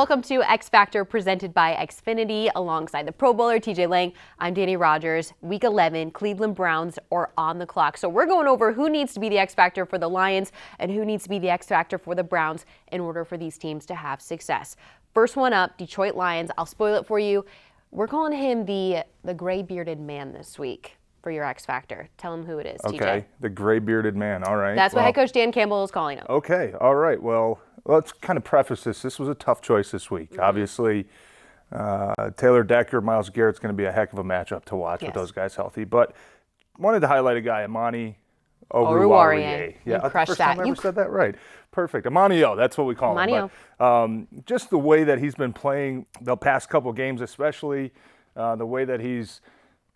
welcome to X Factor presented by Xfinity alongside the Pro Bowler TJ Lang. I'm Dannie Rogers. Week 11, Cleveland Browns are on the clock. So we're going over who needs to be the X Factor for the Lions and who needs to be the X Factor for the Browns in order for these teams to have success. First one up, Detroit Lions. I'll spoil it for you. We're calling him the gray-bearded man this week for your X Factor. Tell him who it is, TJ. Okay, the gray-bearded man. All right. That's what head coach Dan Campbell is calling him. Okay, all right. Well, let's kind of preface this. This was a tough choice this week. Obviously, Taylor Decker, Myles Garrett's going to be a heck of a matchup to watch with those guys healthy. But wanted to highlight a guy, Amani Oruwariye. Yeah, you crushed first that. time I ever said that right. Perfect. Amani-O, that's what we call him. But, just the way that he's been playing the past couple games, especially the way that he's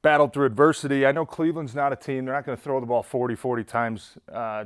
battled through adversity. I know Cleveland's not a team. They're not going to throw the ball 40 times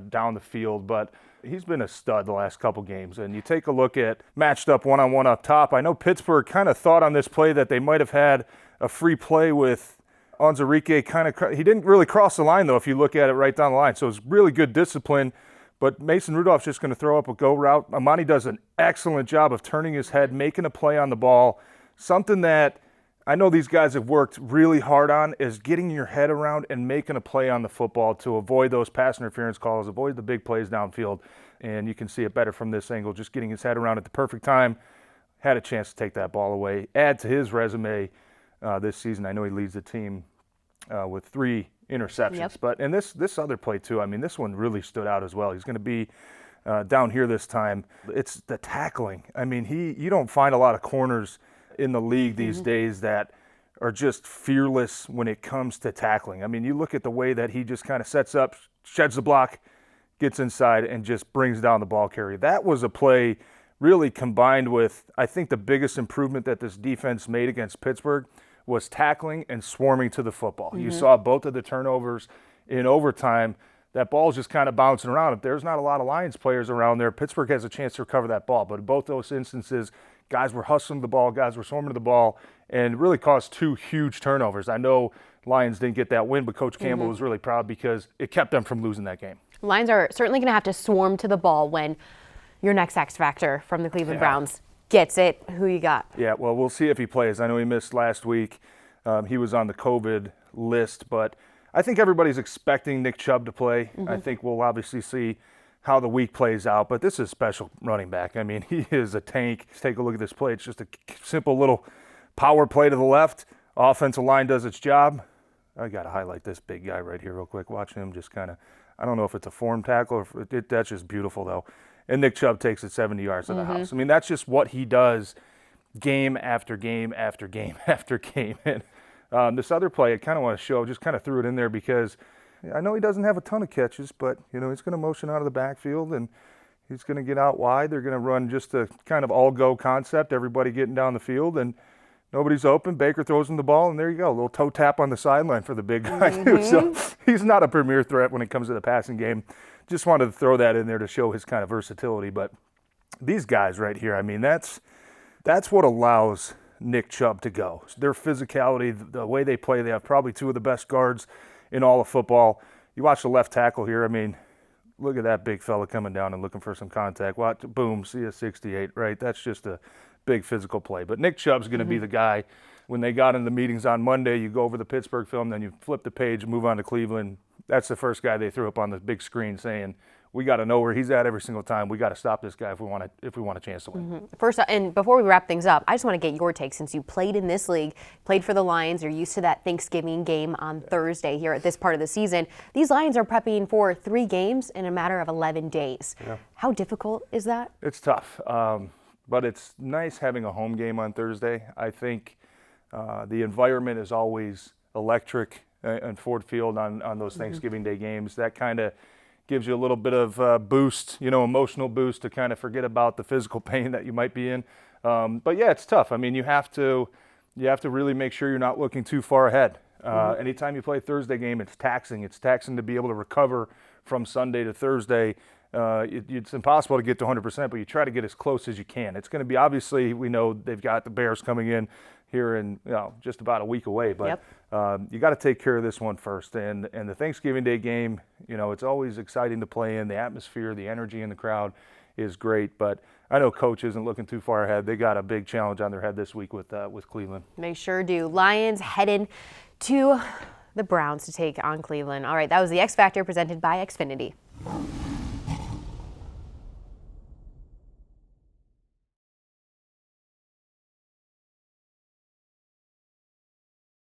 down the field, but he's been a stud the last couple games. And you take a look at matched up one-on-one up top. I know Pittsburgh kind of thought on this play that they might have had a free play with Onwuzurike. He didn't really cross the line, though, if you look at it right down the line. So it's really good discipline. But Mason Rudolph's just going to throw up a go route. Amani does an excellent job of turning his head, making a play on the ball. Something that I know these guys have worked really hard on is getting your head around and making a play on the football to avoid those pass interference calls, avoid the big plays downfield. And you can see it better from this angle, just getting his head around at the perfect time. Had a chance to take that ball away. Add to his resume this season. I know he leads the team with 3 interceptions. But and this other play too, I mean, this one really stood out as well. He's going to be down here this time. It's the tackling. I mean, you don't find a lot of corners in the league these days that are just fearless when it comes to tackling. I mean, you look at the way that he just kind of sets up, sheds the block, gets inside, and just brings down the ball carrier. That was a play really combined with, I think, the biggest improvement that this defense made against Pittsburgh was tackling and swarming to the football. You saw both of the turnovers in overtime. That ball's just kind of bouncing around. If there's not a lot of Lions players around there, Pittsburgh has a chance to recover that ball. But in both those instances, guys were hustling the ball, guys were swarming to the ball, and really caused 2 huge turnovers. I know Lions didn't get that win, but Coach Campbell was really proud because it kept them from losing that game. Lions are certainly going to have to swarm to the ball when your next X Factor from the Cleveland Browns gets it. Who you got? Yeah, well, we'll see if he plays. I know he missed last week. He was on the COVID list, but I think everybody's expecting Nick Chubb to play. I think we'll obviously see how the week plays out, but this is a special running back. I mean, he is a tank. Take a look at this play. It's just a simple little power play to the left. Offensive line does its job. I got to highlight this big guy right here real quick. Watch him just kind of, I don't know if it's a form tackle or that's just beautiful, though. And Nick Chubb takes it 70 yards to the house. I mean, that's just what he does game after game after game after game. And this other play I kind of want to show, just kind of threw it in there because I know he doesn't have a ton of catches, but, you know, he's going to motion out of the backfield and he's going to get out wide. They're going to run just a kind of all-go concept, everybody getting down the field, and nobody's open. Baker throws him the ball, and there you go. A little toe tap on the sideline for the big guy. So he's not a premier threat when it comes to the passing game. Just wanted to throw that in there to show his kind of versatility. But these guys right here, I mean, that's what allows Nick Chubb to go. Their physicality, the way they play, they have probably 2 of the best guards in all of football. You watch the left tackle here. I mean, look at that big fella coming down and looking for some contact. Watch, boom, see a 68, right? That's just a big physical play. But Nick Chubb's going to be the guy. When they got in the meetings on Monday, you go over the Pittsburgh film, then you flip the page, move on to Cleveland. That's the first guy they threw up on the big screen saying, we got to know where he's at every single time. We got to stop this guy if we want a chance to win. First, and before we wrap things up, I just want to get your take since you played in this league, played for the Lions. You're used to that Thanksgiving game on Thursday here at this part of the season. These Lions are prepping for 3 games in a matter of 11 days. Yeah. How difficult is that? It's tough, but it's nice having a home game on Thursday. I think the environment is always electric in Ford Field on those Thanksgiving Day games. That kind of gives you a little bit of boost, emotional boost to kind of forget about the physical pain that you might be in. But yeah, it's tough. I mean, you have to really make sure you're not looking too far ahead. Anytime you play a Thursday game, it's taxing. It's taxing to be able to recover from Sunday to Thursday. It's impossible to get to 100%, but you try to get as close as you can. It's going to be, obviously, we know they've got the Bears coming in here in just about a week away, but you got to take care of this one first. And the Thanksgiving Day game, it's always exciting to play in. The atmosphere, the energy in the crowd is great. But I know Coach isn't looking too far ahead. They got a big challenge on their head this week with Cleveland. They sure do. Lions headed to the Browns to take on Cleveland. All right, that was the X Factor presented by Xfinity.